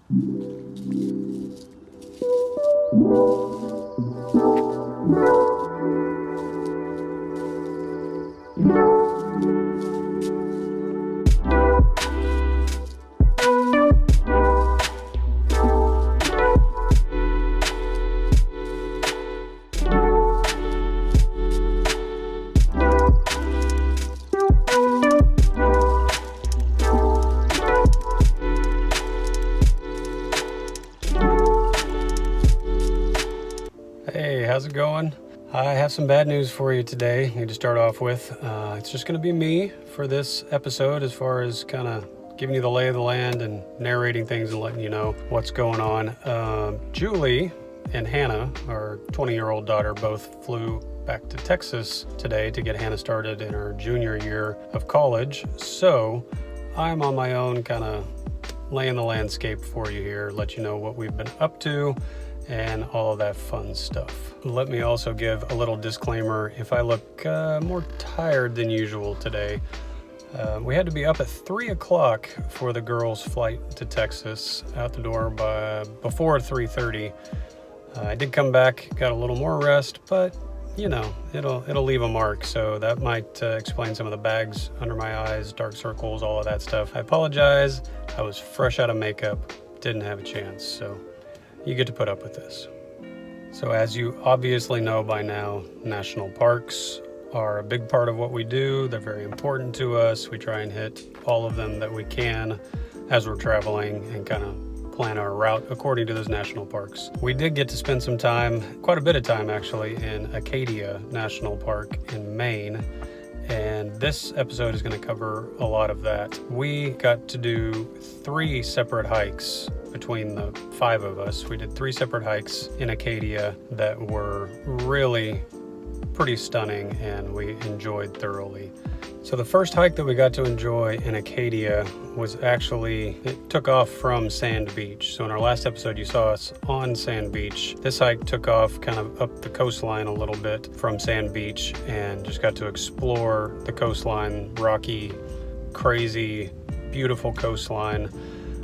Hey, how's it going? I have some bad news for you today. I need to start off with. It's just going to be me for this episode as far as kind of giving you the lay of the land and narrating things and letting you know what's going on. Julie and Hannah, our 20-year-old daughter, both flew back to Texas today to get Hannah started in her junior year of college. So I'm on my own kind of laying the landscape for you here, let you know what we've been up to and all of that fun stuff. Let me also give a little disclaimer. If I look more tired than usual today, we had to be up at 3 o'clock for the girls' flight to Texas, out the door before 3:30. I did come back, got a little more rest, but you know, it'll leave a mark. So that might explain some of the bags under my eyes, dark circles, all of that stuff. I apologize. I was fresh out of makeup, didn't have a chance. So you get to put up with this. So as you obviously know by now, national parks are a big part of what we do. They're very important to us. We try and hit all of them that we can as we're traveling and kind of plan our route according to those national parks. We did get to spend some time, quite a bit of time actually, in Acadia National Park in Maine. And this episode is going to cover a lot of that. We got to do 3 separate hikes between the 5 of us. We did 3 separate hikes in Acadia that were really pretty stunning and we enjoyed thoroughly. So the first hike that we got to enjoy in Acadia was actually, it took off from Sand Beach. So in our last episode, you saw us on Sand Beach. This hike took off kind of up the coastline a little bit from Sand Beach and just got to explore the coastline, rocky, crazy, beautiful coastline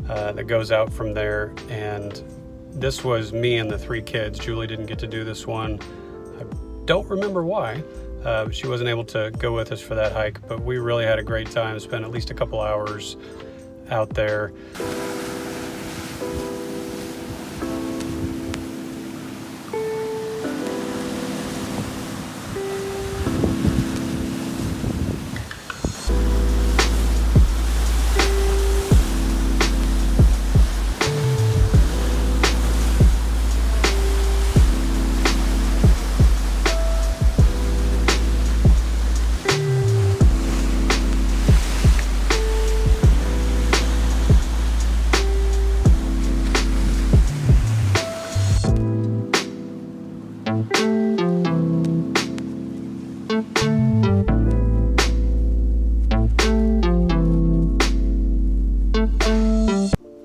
that goes out from there. And this was me and the 3 kids. Julie didn't get to do this one. I don't remember why. She wasn't able to go with us for that hike, but we really had a great time, spent at least a couple hours out there.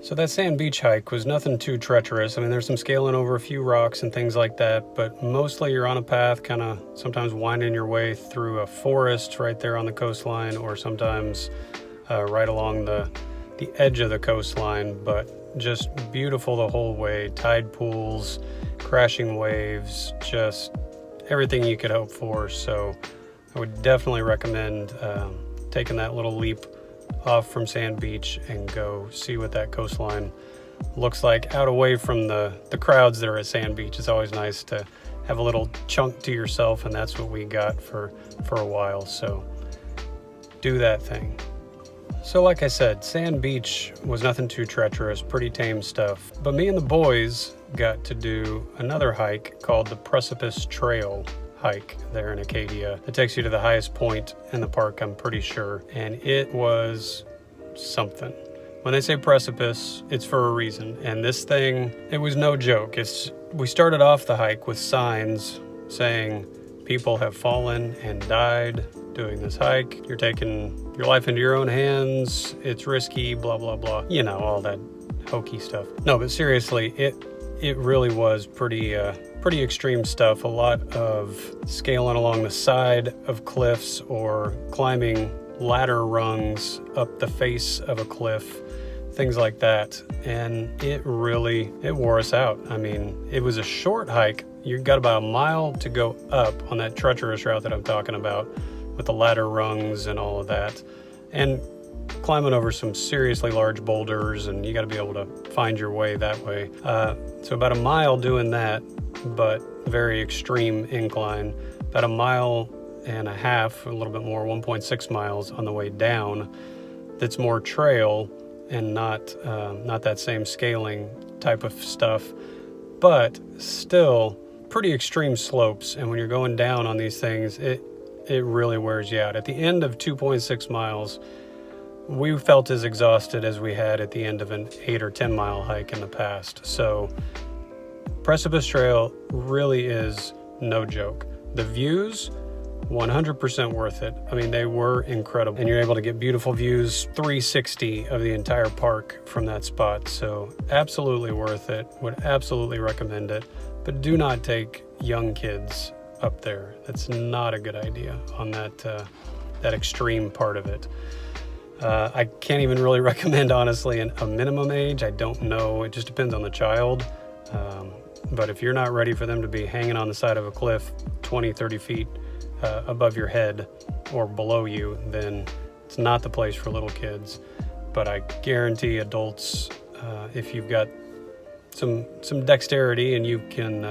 So that Sand Beach hike was nothing too treacherous. I mean, there's some scaling over a few rocks and things like that, but mostly you're on a path, kind of sometimes winding your way through a forest right there on the coastline, or sometimes right along the edge of the coastline, but just beautiful the whole way. Tide pools, crashing waves, just everything you could hope for. So I would definitely recommend taking that little leap off from Sand Beach and go see what that coastline looks like out away from the crowds that are at Sand Beach. It's always nice to have a little chunk to yourself, and that's what we got for a while. So do that thing. So like I said, Sand Beach was nothing too treacherous, pretty tame stuff. But me and the boys got to do another hike called the Precipice Trail hike there in Acadia. It takes you to the highest point in the park, I'm pretty sure, and it was something. When they say precipice, it's for a reason, and this thing, it was no joke. We started off the hike with signs saying people have fallen and died doing this hike. You're taking your life into your own hands. It's risky, blah, blah, blah. You know, all that hokey stuff. No, but seriously, it really was pretty extreme stuff. A lot of scaling along the side of cliffs or climbing ladder rungs up the face of a cliff things like that. And it wore us out. I mean, it was a short hike. You got about a mile to go up on that treacherous route that I'm talking about, with the ladder rungs and all of that, and climbing over some seriously large boulders, and you got to be able to find your way that way. So about a mile doing that, but very extreme incline. About a mile and a half, a little bit more, 1.6 miles on the way down. That's more trail and not that same scaling type of stuff, but still pretty extreme slopes. And when you're going down on these things, it really wears you out. At the end of 2.6 miles, we felt as exhausted as we had at the end of an 8 or 10 mile hike in the past. So Precipice Trail really is no joke. The views, 100% worth it. I mean, they were incredible. And you're able to get beautiful views, 360 of the entire park from that spot. So absolutely worth it. Would absolutely recommend it. But do not take young kids up there. That's not a good idea on that extreme part of it. I can't even really recommend, honestly, a minimum age. I don't know. It just depends on the child. But if you're not ready for them to be hanging on the side of a cliff 20, 30 feet above your head or below you, then it's not the place for little kids. But I guarantee adults, if you've got some dexterity and you can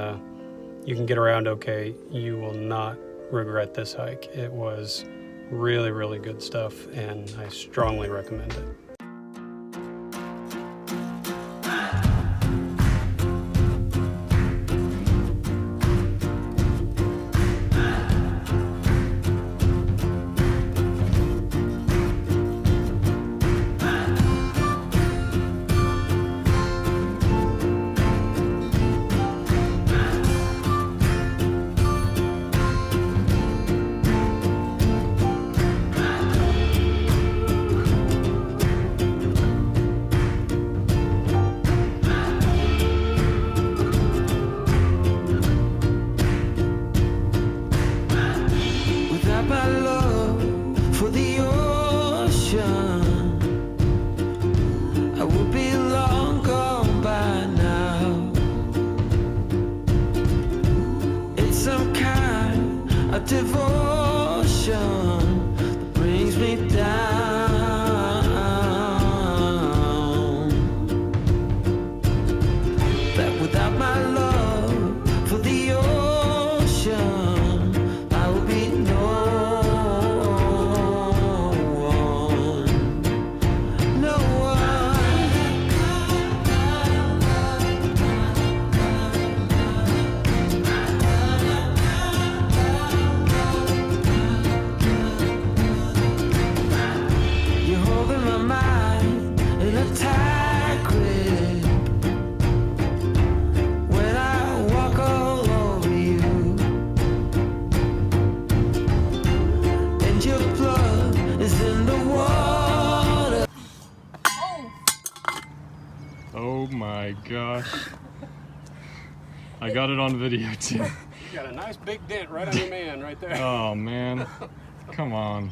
get around okay, you will not regret this hike. It was really, really good stuff, and I strongly recommend it. Devotion that brings me down, that without my love for the ocean, I will be no one, no Oh my gosh. I got it on video too. You got a nice big dent right on your man right there. Oh man. Come on.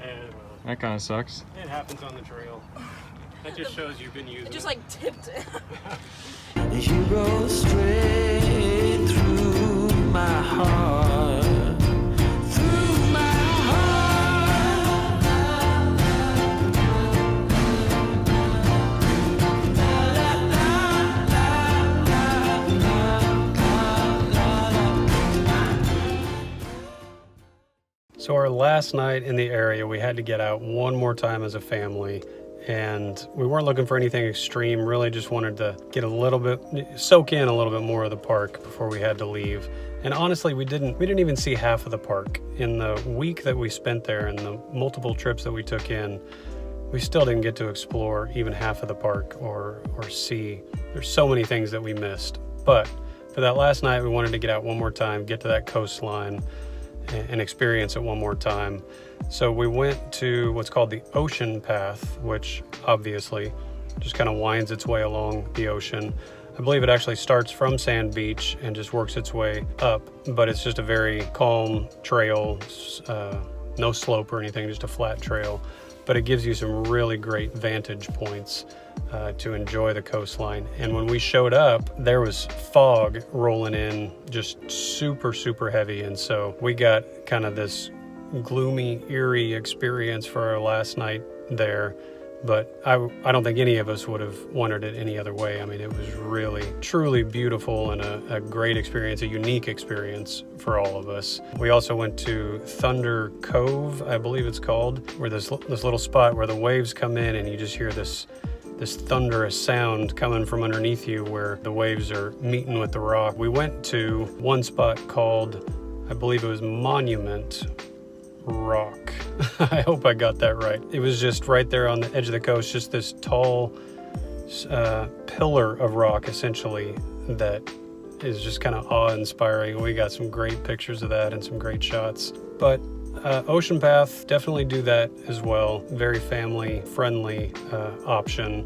And, that kind of sucks. it happens on the trail. That just shows you've been using It just it. like tipped it. You go straight through my heart, through my So our last night in the area, we had to get out one more time as a family, and we weren't looking for anything extreme, really just wanted to get soak in a little bit more of the park before we had to leave. And honestly, we didn't even see half of the park. In the week that we spent there and the multiple trips that we took in, we still didn't get to explore even half of the park or see. There's so many things that we missed. But for that last night, we wanted to get out one more time, get to that coastline, and experience it one more time. So we went to what's called the Ocean Path, which obviously just kind of winds its way along the ocean. I believe it actually starts from Sand Beach and just works its way up, but it's just a very calm trail, no slope or anything, just a flat trail. but it gives you some really great vantage points to enjoy the coastline. And when we showed up, there was fog rolling in, just super, super heavy. And so we got kind of this gloomy, eerie experience for our last night there. But I don't think any of us would have wanted it any other way. I mean, it was really, truly beautiful and a great experience, a unique experience for all of us. We also went to Thunder Cove, I believe it's called, where this little spot where the waves come in and you just hear this thunderous sound coming from underneath you where the waves are meeting with the rock. We went to one spot called, I believe it was Monument Rock. I hope I got that right. It was just right there on the edge of the coast, just this tall pillar of rock, essentially, that is just kind of awe-inspiring. We got some great pictures of that and some great shots. But Ocean Path, definitely do that as well. Very family-friendly option.